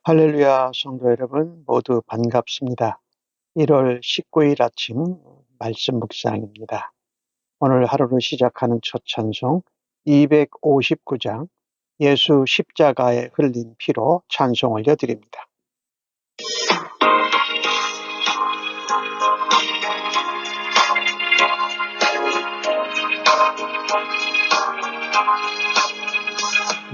할렐루야 성도 여러분 모두 반갑습니다. 1월 19일 아침 말씀 묵상입니다. 오늘 하루를 시작하는 첫 찬송 259장 예수 십자가에 흘린 피로 찬송 올려드립니다.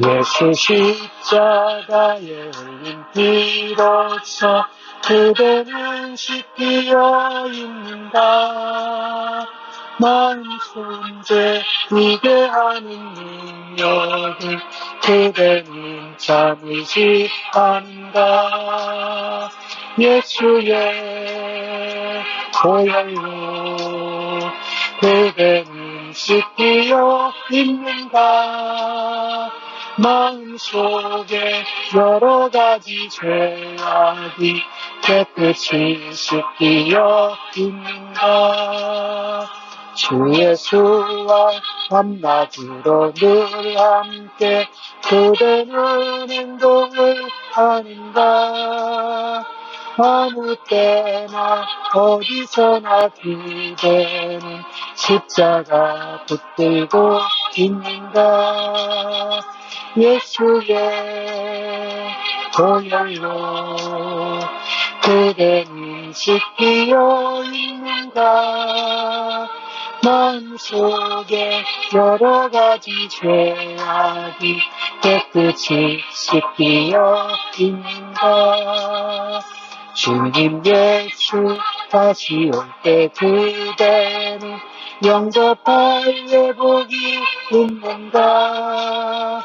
예수 십자가에 흘린 피로써 그대는 씻기어 있는가. 마음 존재 이게 하는 능력을 그대는 참으시 않는가. 예수의 보혈로 그대는 씻기어 있는가. 마음속에 여러 가지 죄악이 깨끗이 씻기어 있는가. 주 예수와 밤낮으로 늘 함께 그대는 행동을 하는가. 아무 때나 어디서나 그대는 십자가 붙들고 있는가. 예수의 보혈로 그대는 씻기어 있는가. 마음속에 여러 가지 죄악이 깨끗이 씻기어 있는가. 주님 예수 다시 올 때 그대는 영접할 예복이 있는가.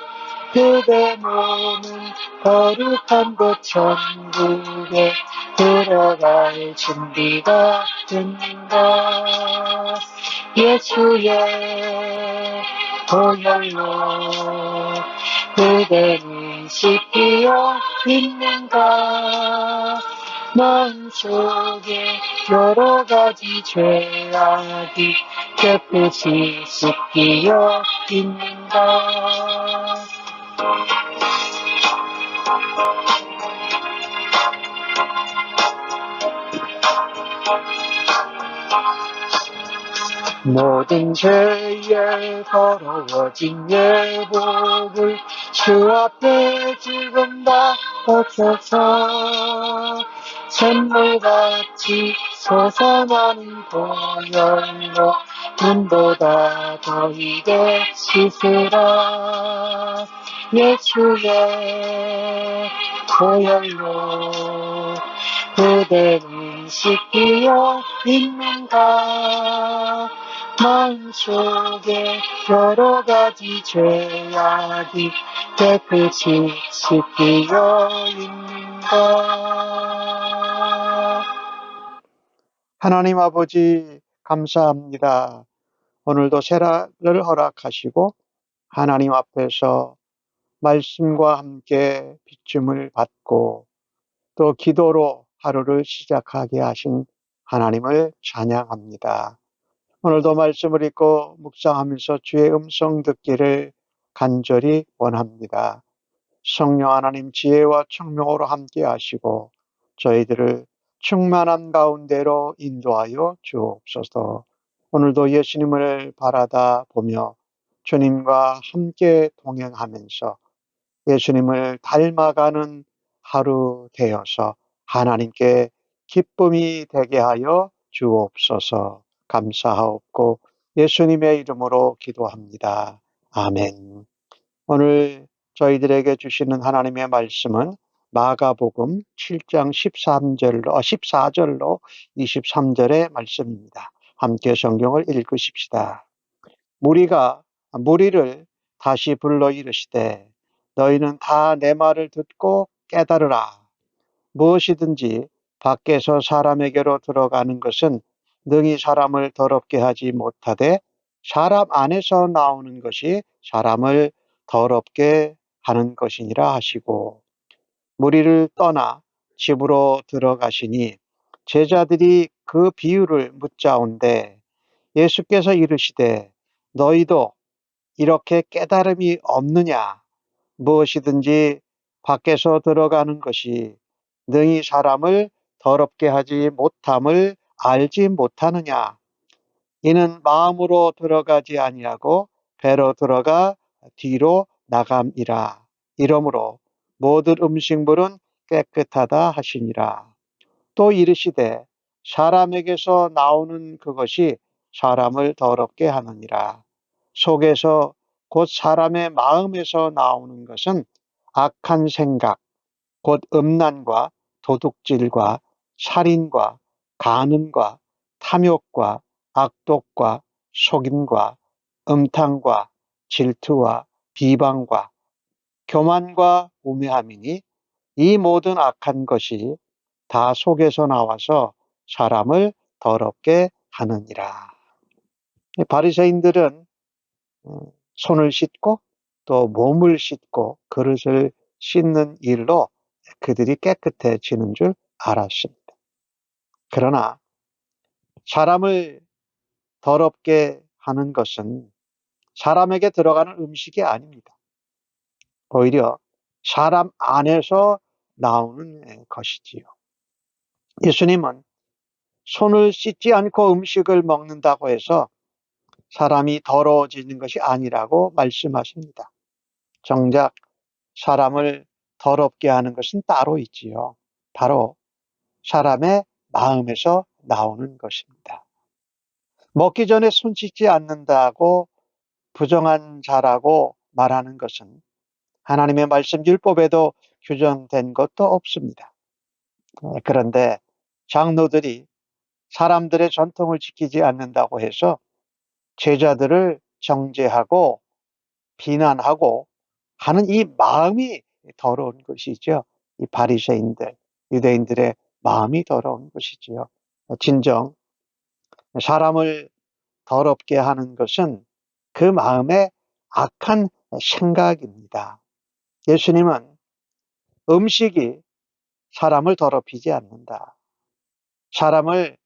그대 몸은 거룩한 곳 천국에 들어갈 준비가 됐는가. 예수의 보혈로 그대는 씻기어 있는가. 마음속에 여러 가지 죄악이 깨끗이 씻기어 있는가. 모든 죄에 더러워진 예복을 주 앞에 지금 다 바쳐서 샘물같이 솟아나는 보혈로 눈보다 더 이게 씻으라. 예수의 보혈로 그대는 씻기어 있는가. 마음속에 여러 가지 죄악이 깨끗이 씻기어 있는가. 하나님 아버지 감사합니다. 오늘도 새날을 허락하시고 하나님 앞에서 말씀과 함께 비춤을 받고 또 기도로 하루를 시작하게 하신 하나님을 찬양합니다. 오늘도 말씀을 읽고 묵상하면서 주의 음성 듣기를 간절히 원합니다. 성령 하나님 지혜와 청명으로 함께 하시고 저희들을 충만한 가운데로 인도하여 주옵소서. 오늘도 예수님을 바라다 보며 주님과 함께 동행하면서 예수님을 닮아가는 하루 되어서 하나님께 기쁨이 되게 하여 주옵소서. 감사하옵고 예수님의 이름으로 기도합니다. 아멘. 오늘 저희들에게 주시는 하나님의 말씀은 마가복음 7장 14절로 23절의 말씀입니다. 함께 성경을 읽으십시다. 무리를 다시 불러 이르시되 너희는 다 내 말을 듣고 깨달으라. 무엇이든지 밖에서 사람에게로 들어가는 것은 능히 사람을 더럽게 하지 못하되 사람 안에서 나오는 것이 사람을 더럽게 하는 것이니라 하시고, 무리를 떠나 집으로 들어가시니 제자들이 그 비유를 묻자온데 예수께서 이르시되 너희도 이렇게 깨달음이 없느냐. 무엇이든지 밖에서 들어가는 것이 능히 사람을 더럽게 하지 못함을 알지 못하느냐. 이는 마음으로 들어가지 아니하고 배로 들어가 뒤로 나감이라. 이러므로 모든 음식물은 깨끗하다 하시니라. 또 이르시되 사람에게서 나오는 그것이 사람을 더럽게 하느니라. 속에서 곧 사람의 마음에서 나오는 것은 악한 생각, 곧 음란과 도둑질과 살인과 간음과 탐욕과 악독과 속임과 음탕과 질투와 비방과 교만과 우매함이니 이 모든 악한 것이 다 속에서 나와서 사람을 더럽게 하느니라. 바리새인들은 손을 씻고 또 몸을 씻고 그릇을 씻는 일로 그들이 깨끗해지는 줄 알았습니다. 그러나 사람을 더럽게 하는 것은 사람에게 들어가는 음식이 아닙니다. 오히려 사람 안에서 나오는 것이지요. 예수님은 손을 씻지 않고 음식을 먹는다고 해서 사람이 더러워지는 것이 아니라고 말씀하십니다. 정작 사람을 더럽게 하는 것은 따로 있지요. 바로 사람의 마음에서 나오는 것입니다. 먹기 전에 손 씻지 않는다고 부정한 자라고 말하는 것은 하나님의 말씀 율법에도 규정된 것도 없습니다. 그런데 장로들이 사람들의 전통을 지키지 않는다고 해서 제자들을 정죄하고 비난하고 하는 이 마음이 더러운 것이죠. 이 바리새인들, 유대인들의 마음이 더러운 것이지요. 진정 사람을 더럽게 하는 것은 그 마음의 악한 생각입니다. 예수님은 음식이 사람을 더럽히지 않는다. 사람을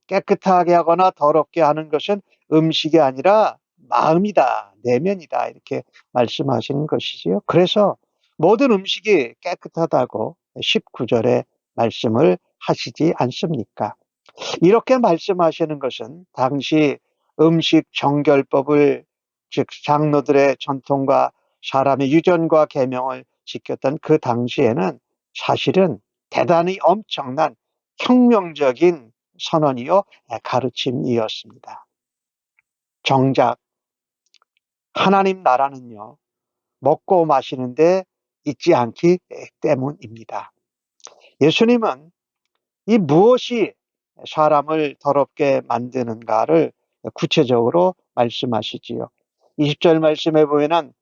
깨끗하게 하거나 더럽게 하는 것은 음식이 아니라 마음이다, 내면이다 이렇게 말씀하시는 것이지요. 그래서 모든 음식이 깨끗하다고 19절에 말씀을 하시지 않습니까? 이렇게 말씀하시는 것은 당시 음식 정결법을 즉 장로들의 전통과 사람의 유전과 계명을 지켰던 그 당시에는 사실은 대단히 엄청난 혁명적인 선언이요 가르침이었습니다. 정작 하나님 나라는요 먹고 마시는데 있지 않기 때문입니다. 예수님은 이 무엇이 사람을 더럽게 만드는가를 구체적으로 말씀하시지요. 20절 말씀에 보면은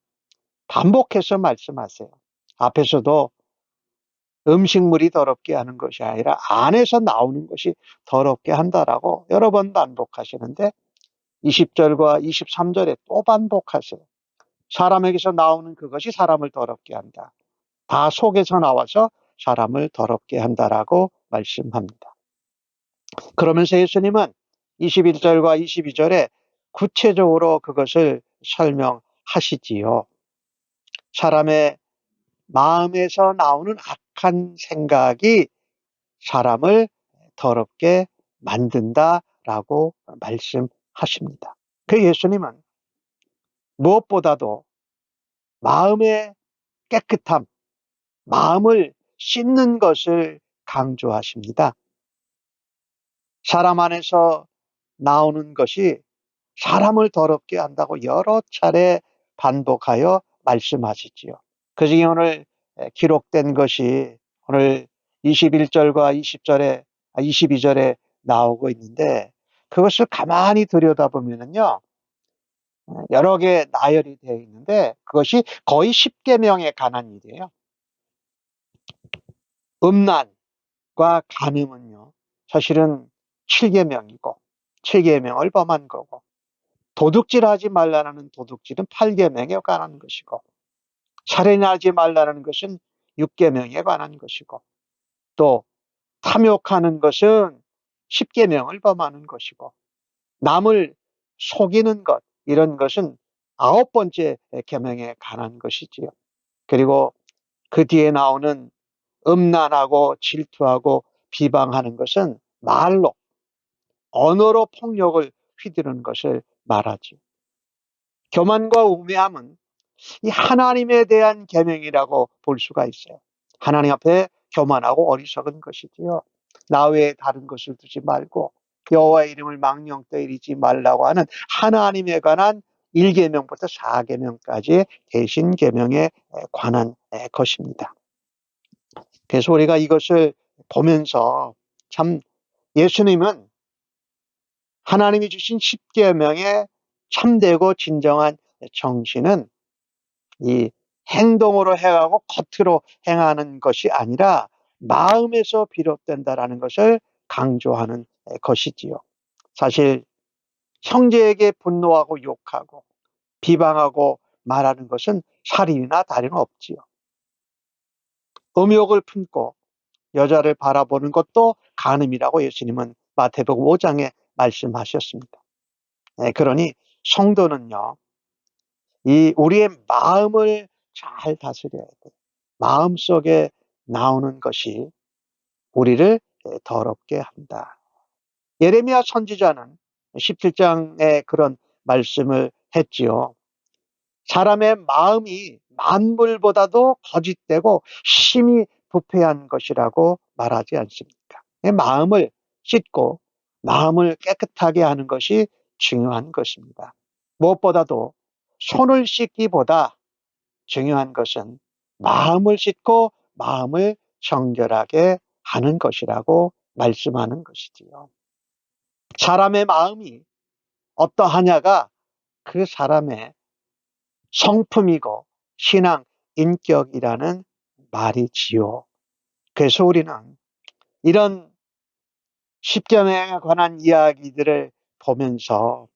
반복해서 말씀하세요. 앞에서도 음식물이 더럽게 하는 것이 아니라 안에서 나오는 것이 더럽게 한다라고 여러 번 반복하시는데 20절과 23절에 또 반복하세요. 사람에게서 나오는 그것이 사람을 더럽게 한다. 다 속에서 나와서 사람을 더럽게 한다라고 말씀합니다. 그러면서 예수님은 21절과 22절에 구체적으로 그것을 설명하시지요. 사람의 마음에서 나오는 악한 생각이 사람을 더럽게 만든다라고 말씀하십니다. 그 예수님은 무엇보다도 마음의 깨끗함, 마음을 씻는 것을 강조하십니다. 사람 안에서 나오는 것이 사람을 더럽게 한다고 여러 차례 반복하여 말씀하시지요. 그 중에 오늘 기록된 것이 오늘 21절과 22절에 나오고 있는데 그것을 가만히 들여다보면요. 여러 개 나열이 되어 있는데 그것이 거의 10계명에 관한 일이에요. 음란과 간음은요. 사실은 7계명이고 7계명을 범한 거고 도둑질하지 말라는 도둑질은 8계명에 관한 것이고 살인하지 말라는 것은 6계명에 관한 것이고 또 탐욕하는 것은 10계명을 범하는 것이고 남을 속이는 것 이런 것은 9번째 계명에 관한 것이지요. 그리고 그 뒤에 나오는 음란하고 질투하고 비방하는 것은 말로, 언어로 폭력을 휘두르는 것을 말하죠. 교만과 우매함은 이 하나님에 대한 계명이라고 볼 수가 있어요. 하나님 앞에 교만하고 어리석은 것이지요. 나 외에 다른 것을 두지 말고 여호와의 이름을 망령되이지 말라고 하는 하나님에 관한 1계명부터 4계명까지의 대신 계명에 관한 것입니다. 그래서 우리가 이것을 보면서 참 예수님은 하나님이 주신 10계명의 참되고 진정한 정신은 이 행동으로 행하고 겉으로 행하는 것이 아니라 마음에서 비롯된다라는 것을 강조하는 것이지요. 사실 형제에게 분노하고 욕하고 비방하고 말하는 것은 살인이나 다름은 없지요. 음욕을 품고 여자를 바라보는 것도 간음이라고 예수님은 마태복음 5장에 말씀하셨습니다. 그러니 성도는요, 이 우리의 마음을 잘 다스려야 돼요. 마음속에 나오는 것이 우리를 더럽게 한다. 예레미야 선지자는 17장에 그런 말씀을 했지요. 사람의 마음이 만물보다도 거짓되고 심히 부패한 것이라고 말하지 않습니까? 마음을 씻고 마음을 깨끗하게 하는 것이 중요한 것입니다. 무엇보다도 손을 씻기보다 중요한 것은 마음을 씻고 마음을 정결하게 하는 것이라고 말씀하는 것이지요. 사람의 마음이 어떠하냐가 그 사람의 성품이고 신앙, 인격이라는 말이지요. 그래서 우리는 이런 십계명에 관한 이야기들을 보면서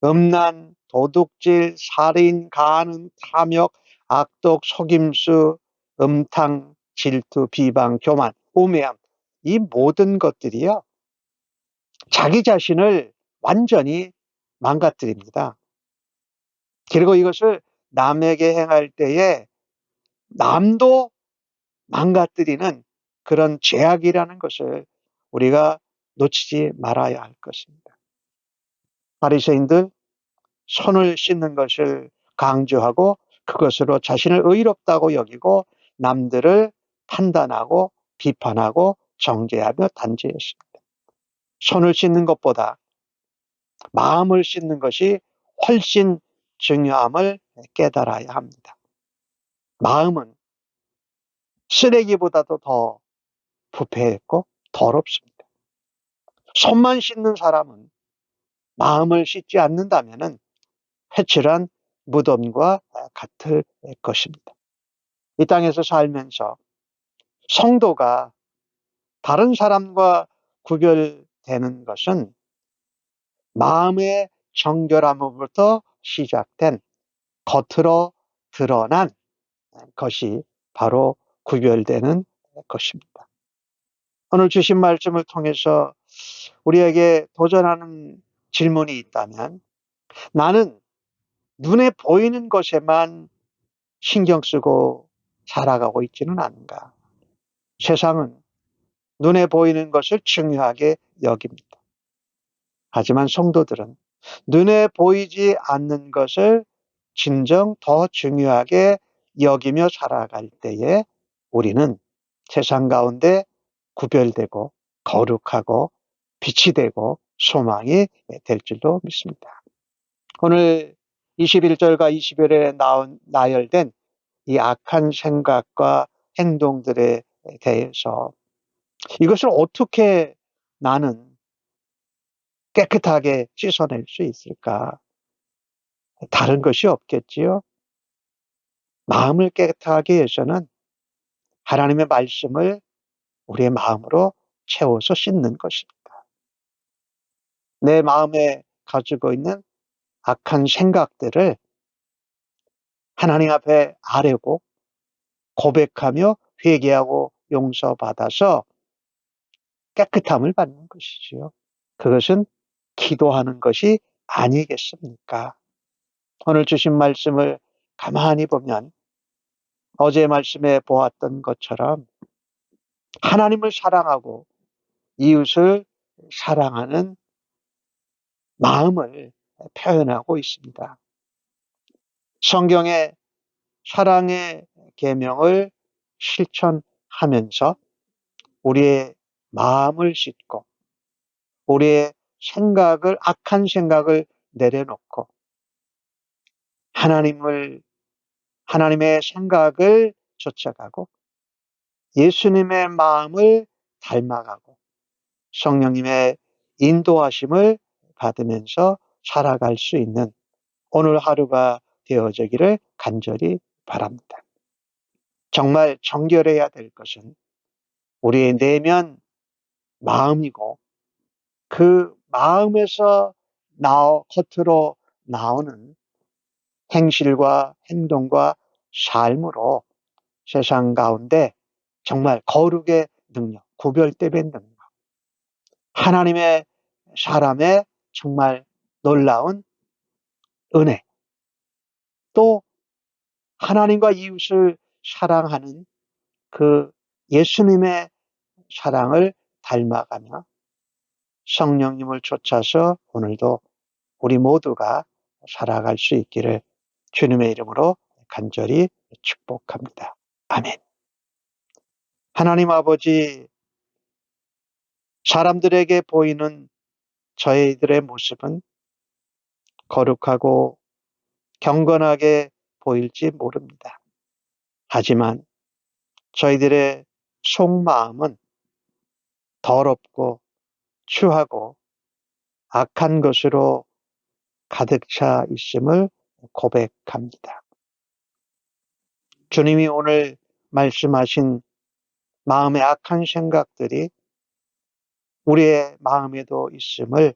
음란, 도둑질, 살인, 간음, 탐욕, 악독, 속임수, 음탕, 질투, 비방, 교만, 우매함, 이 모든 것들이요, 자기 자신을 완전히 망가뜨립니다. 그리고 이것을 남에게 행할 때에 남도 망가뜨리는 그런 죄악이라는 것을 우리가 놓치지 말아야 할 것입니다. 바리새인들 손을 씻는 것을 강조하고 그것으로 자신을 의롭다고 여기고 남들을 판단하고 비판하고 정죄하며 단죄했습니다. 손을 씻는 것보다 마음을 씻는 것이 훨씬 중요함을 깨달아야 합니다. 마음은 쓰레기보다도 더 부패했고 더럽습니다. 손만 씻는 사람은 마음을 씻지 않는다면 회칠한 무덤과 같을 것입니다. 이 땅에서 살면서 성도가 다른 사람과 구별되는 것은 마음의 정결함으로부터 시작된 겉으로 드러난 것이 바로 구별되는 것입니다. 오늘 주신 말씀을 통해서 우리에게 도전하는 질문이 있다면, 나는 눈에 보이는 것에만 신경 쓰고 살아가고 있지는 않은가? 세상은 눈에 보이는 것을 중요하게 여깁니다. 하지만 성도들은 눈에 보이지 않는 것을 진정 더 중요하게 여기며 살아갈 때에 우리는 세상 가운데 구별되고 거룩하고 빛이 되고 소망이 될 줄로 믿습니다. 오늘 21절과 22절에 나열된 이 악한 생각과 행동들에 대해서 이것을 어떻게 나는 깨끗하게 씻어낼 수 있을까? 다른 것이 없겠지요. 마음을 깨끗하게 위해서는 하나님의 말씀을 우리의 마음으로 채워서 씻는 것입니다. 내 마음에 가지고 있는 악한 생각들을 하나님 앞에 아뢰고 고백하며 회개하고 용서받아서 깨끗함을 받는 것이지요. 그것은 기도하는 것이 아니겠습니까? 오늘 주신 말씀을 가만히 보면 어제 말씀에 보았던 것처럼 하나님을 사랑하고 이웃을 사랑하는 마음을 표현하고 있습니다. 성경의 사랑의 계명을 실천하면서 우리의 마음을 씻고 우리의 악한 생각을 내려놓고 하나님의 생각을 쫓아가고 예수님의 마음을 닮아가고 성령님의 인도하심을 받으면서 살아갈 수 있는 오늘 하루가 되어지기를 간절히 바랍니다. 정말 정결해야 될 것은 우리의 내면 마음이고 그 마음에서 겉으로 나오는 행실과 행동과 삶으로 세상 가운데 정말 거룩의 능력, 구별됨의 능력, 하나님의 사람의 정말 놀라운 은혜, 또 하나님과 이웃을 사랑하는 그 예수님의 사랑을 닮아가며 성령님을 쫓아서 오늘도 우리 모두가 살아갈 수 있기를 주님의 이름으로 간절히 축복합니다. 아멘. 하나님 아버지, 사람들에게 보이는 저희들의 모습은 거룩하고 경건하게 보일지 모릅니다. 하지만 저희들의 속마음은 더럽고 추하고 악한 것으로 가득 차 있음을 고백합니다. 주님이 오늘 말씀하신 마음의 악한 생각들이 우리의 마음에도 있음을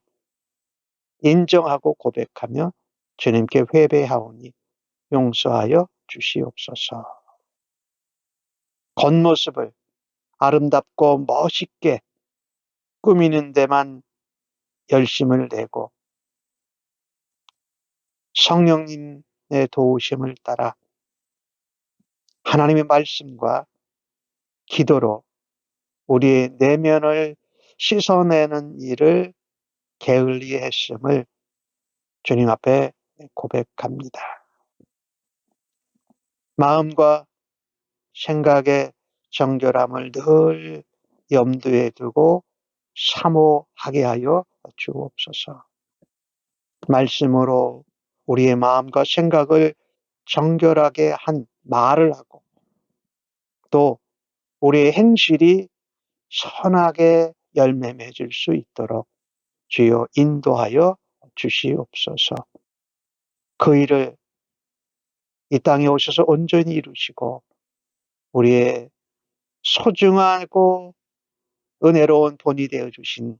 인정하고 고백하며 주님께 회개하오니 용서하여 주시옵소서. 겉모습을 아름답고 멋있게 꾸미는 데만 열심을 내고 성령님의 도우심을 따라 하나님의 말씀과 기도로 우리의 내면을 씻어내는 일을 게을리 했음을 주님 앞에 고백합니다. 마음과 생각의 정결함을 늘 염두에 두고 사모하게 하여 주옵소서. 말씀으로 우리의 마음과 생각을 정결하게 한 말을 하고 또 우리의 행실이 선하게 열매 맺을 수 있도록 주여 인도하여 주시옵소서. 그 일을 이 땅에 오셔서 온전히 이루시고 우리의 소중하고 은혜로운 본이 되어 주신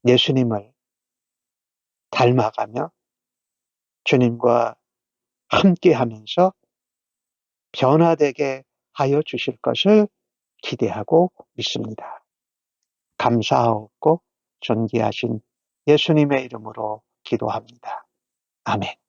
예수님을 닮아가며 주님과 함께하면서 변화되게 하여 주실 것을 기대하고 믿습니다. 감사하고 존귀하신 예수님의 이름으로 기도합니다. 아멘.